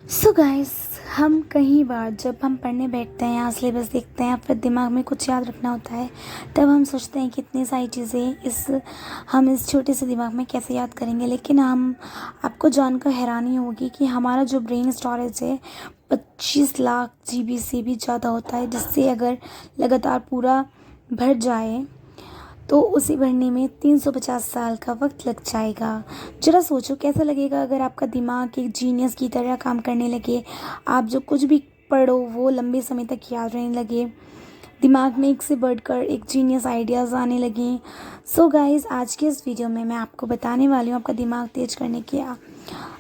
So guys, हम कई बार जब हम पढ़ने बैठते हैं या सिलेबस देखते हैं या फिर दिमाग में कुछ याद रखना होता है, तब हम सोचते हैं कि इतनी सारी चीज़ें हम इस छोटे से दिमाग में कैसे याद करेंगे। लेकिन हम आपको जानकर हैरानी होगी कि हमारा जो ब्रेन स्टोरेज है 25 लाख GB से भी ज़्यादा होता है, जिससे अगर लगातार पूरा भर जाए तो उसे भरने में 350 साल का वक्त लग जाएगा। ज़रा सोचो कैसा लगेगा अगर आपका दिमाग एक जीनियस की तरह काम करने लगे। आप जो कुछ भी पढ़ो वो लंबे समय तक याद रहने लगे, दिमाग में एक से बढ़कर एक जीनियस आइडियाज़ आने लगे। सो गाइस, आज के इस वीडियो में मैं आपको बताने वाली हूँ, आपका दिमाग तेज करने के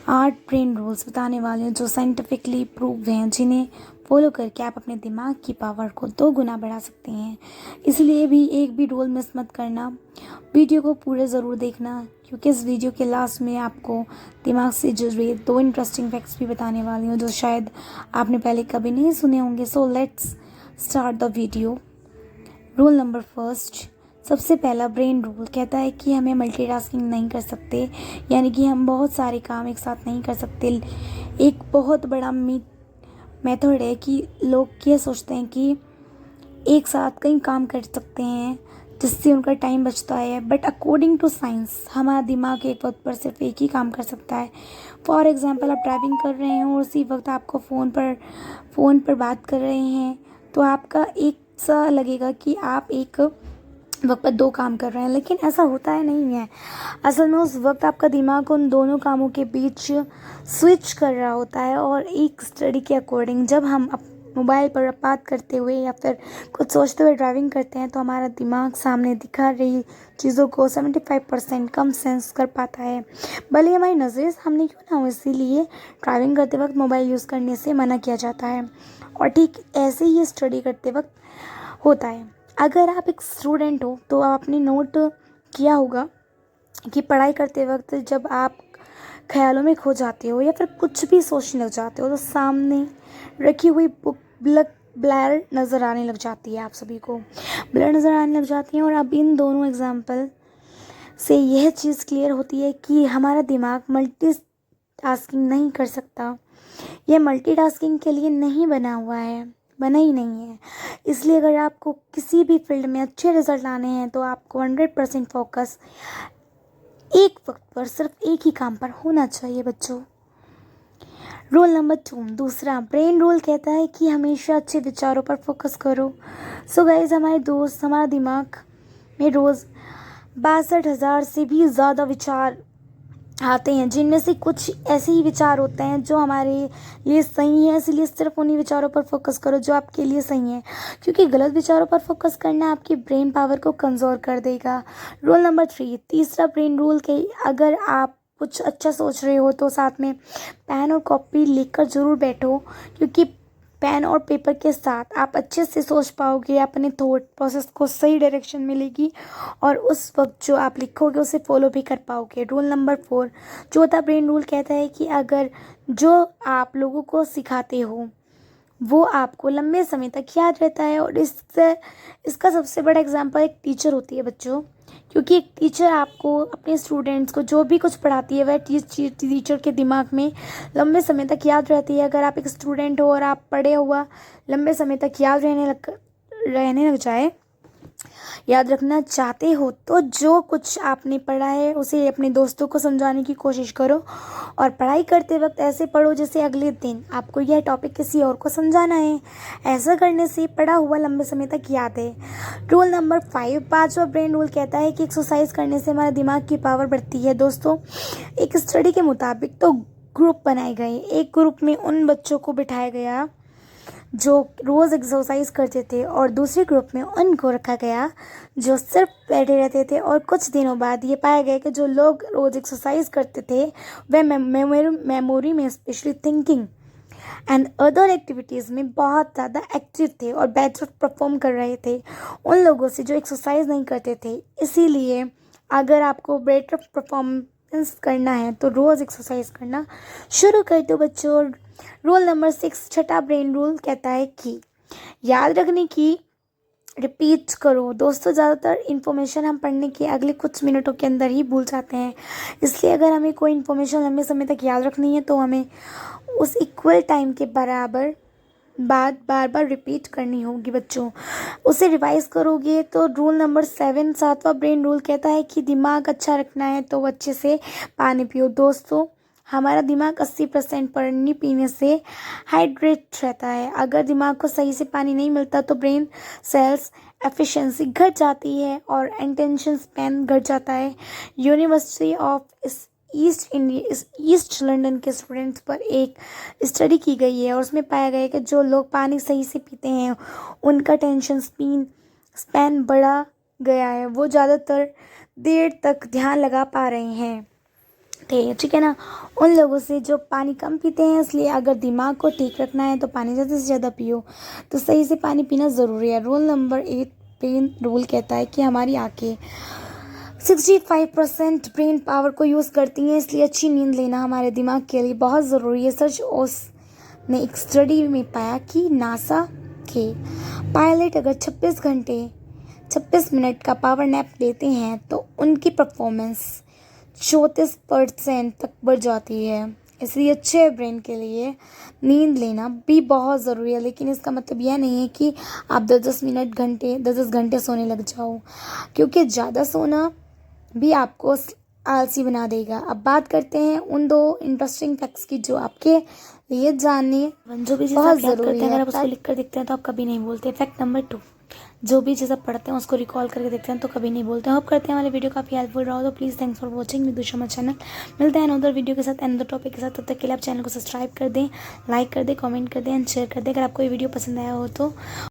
8 ब्रेन रूल्स बताने वाली हूँ जो साइंटिफिकली प्रूव हैं, जिन्हें फॉलो करके आप अपने दिमाग की पावर को 2 गुना बढ़ा सकते हैं। इसलिए भी एक भी रूल मिस मत करना, वीडियो को पूरे ज़रूर देखना, क्योंकि इस वीडियो के लास्ट में आपको दिमाग से जुड़े 2 इंटरेस्टिंग फैक्ट्स भी बताने वाली हूँ जो शायद आपने पहले कभी नहीं सुने होंगे। So let's start the video. Rule number first, सबसे पहला ब्रेन रूल कहता है कि हमें मल्टीटास्किंग नहीं कर सकते, यानी कि हम बहुत सारे काम एक साथ नहीं कर सकते। एक बहुत बड़ा मेथड है कि लोग ये सोचते हैं कि एक साथ कई काम कर सकते हैं जिससे उनका टाइम बचता है, बट अकॉर्डिंग टू साइंस हमारा दिमाग एक वक्त पर सिर्फ एक ही काम कर सकता है। फॉर एग्जांपल, आप ड्राइविंग कर रहे हैं और उसी वक्त आपको फ़ोन पर बात कर रहे हैं, तो आपका एक सा लगेगा कि आप एक वक्त पर 2 काम कर रहे हैं, लेकिन ऐसा होता है नहीं है। असल में उस वक्त आपका दिमाग उन दोनों कामों के बीच स्विच कर रहा होता है। और एक स्टडी के अकॉर्डिंग जब हम मोबाइल पर बात करते हुए या फिर कुछ सोचते हुए ड्राइविंग करते हैं, तो हमारा दिमाग सामने दिखा रही चीज़ों को 75% कम सेंस कर पाता है, भले हमारी नज़रें सामने क्यों ना हो। इसीलिए ड्राइविंग करते वक्त मोबाइल यूज़ करने से मना किया जाता है। और ठीक ऐसे ही स्टडी करते वक्त होता है। अगर आप एक स्टूडेंट हो तो आपने नोट किया होगा कि पढ़ाई करते वक्त जब आप ख्यालों में खो जाते हो या फिर कुछ भी सोचने लग जाते हो, तो सामने रखी हुई बुक ब्लर नज़र आने लग जाती है। आप सभी को ब्लर नज़र आने लग जाती है। और अब इन दोनों एग्जाम्पल से यह चीज़ क्लियर होती है कि हमारा दिमाग मल्टीटास्किंग नहीं कर सकता। यह मल्टीटास्किंग के लिए नहीं बना हुआ है, बना ही नहीं है। इसलिए अगर आपको किसी भी फील्ड में अच्छे रिजल्ट लाने हैं तो आपको 100% फोकस एक वक्त पर सिर्फ एक ही काम पर होना चाहिए बच्चों। रूल नंबर 2, दूसरा ब्रेन रूल कहता है कि हमेशा अच्छे विचारों पर फोकस करो। सो गाइज, हमारा दिमाग में रोज़ 62,000 से भी ज़्यादा विचार आते हैं, जिनमें से कुछ ऐसे ही विचार होते हैं जो हमारे लिए सही है। इसलिए सिर्फ उन्हीं विचारों पर फोकस करो जो आपके लिए सही है, क्योंकि गलत विचारों पर फोकस करना आपकी ब्रेन पावर को कमज़ोर कर देगा। रूल नंबर 3, तीसरा ब्रेन रूल के अगर आप कुछ अच्छा सोच रहे हो तो साथ में पेन और कॉपी लेकर ज़रूर बैठो, क्योंकि पेन और पेपर के साथ आप अच्छे से सोच पाओगे, अपने थॉट प्रोसेस को सही डायरेक्शन मिलेगी और उस वक्त जो आप लिखोगे उसे फॉलो भी कर पाओगे। रूल नंबर 4, चौथा ब्रेन रूल कहता है कि अगर जो आप लोगों को सिखाते हो वो आपको लंबे समय तक याद रहता है। और इसका सबसे बड़ा एग्जाम्पल एक टीचर होती है बच्चों, क्योंकि एक टीचर आपको अपने स्टूडेंट्स को जो भी कुछ पढ़ाती है वह टीचर के दिमाग में लंबे समय तक याद रहती है। अगर आप एक स्टूडेंट हो और आप पढ़े हुआ लंबे समय तक रहने लग जाए, याद रखना चाहते हो, तो जो कुछ आपने पढ़ा है उसे अपने दोस्तों को समझाने की कोशिश करो। और पढ़ाई करते वक्त ऐसे पढ़ो जैसे अगले दिन आपको यह टॉपिक किसी और को समझाना है। ऐसा करने से पढ़ा हुआ लंबे समय तक याद है। रूल नंबर 5, पांचवा ब्रेन रूल कहता है कि एक्सरसाइज करने से हमारे दिमाग की पावर बढ़ती है। दोस्तों, एक स्टडी के मुताबिक तो ग्रुप बनाए गए, एक ग्रुप में उन बच्चों को बिठाया गया जो रोज़ एक्सरसाइज करते थे और दूसरे ग्रुप में उनको रखा गया जो सिर्फ बैठे रहते थे। और कुछ दिनों बाद ये पाया गया कि जो लोग रोज़ एक्सरसाइज करते थे वह मेमोरी में, specially thinking and other activities में बहुत ज़्यादा एक्टिव थे और बेटर परफॉर्म कर रहे थे उन लोगों से जो एक्सरसाइज नहीं करते थे। इसीलिए अगर आपको बेटर परफॉर्मेंस करना है तो रोज़ एक्सरसाइज करना शुरू कर दो बच्चों। रूल नंबर 6, छठा ब्रेन रूल कहता है कि याद रखने की रिपीट करो। दोस्तों, ज़्यादातर इन्फॉर्मेशन हम पढ़ने के अगले कुछ मिनटों के अंदर ही भूल जाते हैं, इसलिए अगर हमें कोई इन्फॉर्मेशन लंबे समय तक याद रखनी है तो हमें उस इक्वल टाइम के बराबर बात बार बार रिपीट करनी होगी बच्चों। उसे रिवाइज करोगे तो रूल नंबर 7, 7वां ब्रेन रूल कहता है कि दिमाग अच्छा रखना है तो अच्छे से पानी पियो। दोस्तों, हमारा दिमाग 80% पानी पीने से हाइड्रेट रहता है। अगर दिमाग को सही से पानी नहीं मिलता तो ब्रेन सेल्स एफिशिएंसी घट जाती है और अटेंशन स्पैन घट जाता है। यूनिवर्सिटी ऑफ ईस्ट लंदन के स्टूडेंट्स पर एक स्टडी की गई है और उसमें पाया गया है कि जो लोग पानी सही से पीते हैं उनका अटेंशन स्पैन बढ़ा गया है, वो ज़्यादातर देर तक ध्यान लगा पा रहे हैं। ठीक है ना, उन लोगों से जो पानी कम पीते हैं। इसलिए अगर दिमाग को ठीक रखना है तो पानी ज़्यादा से ज़्यादा पियो, तो सही से पानी पीना ज़रूरी है। रूल नंबर 8 ब्रेन रूल कहता है कि हमारी आंखें 65% ब्रेन पावर को यूज़ करती हैं, इसलिए अच्छी नींद लेना हमारे दिमाग के लिए बहुत ज़रूरी है। सर्च ओस ने एक स्टडी में पाया कि नासा के पायलट अगर 26 मिनट का पावर नैप लेते हैं तो उनकी परफॉर्मेंस 34% तक बढ़ जाती है। इसलिए अच्छे ब्रेन के लिए नींद लेना भी बहुत ज़रूरी है, लेकिन इसका मतलब यह नहीं है कि आप 10 घंटे सोने लग जाओ, क्योंकि ज़्यादा सोना भी आपको आलसी बना देगा। अब बात करते हैं उन 2 इंटरेस्टिंग फैक्ट्स की जो आपके लिए जानने जो भी बहुत ज़रूरी है। अगर आप उसको लिख कर देखते हैं तो आप कभी नहीं बोलते। फैक्ट नंबर 2, जो भी चीज़ आप पढ़ते हैं उसको रिकॉल करके देखते हैं तो कभी नहीं बोलते। होप करते हैं हमारी वीडियो काफ़ी हेल्पफुल रहा हो, तो please thanks for watching with Sharma channel. मिलते हैं अनदर वीडियो के साथ, अनदर टॉपिक के साथ। तब तक के लिए आप चैनल को सब्सक्राइब कर दें, लाइक कर दें, कमेंट कर दें एंड शेयर कर दें अगर आपको ये वीडियो पसंद आया हो तो।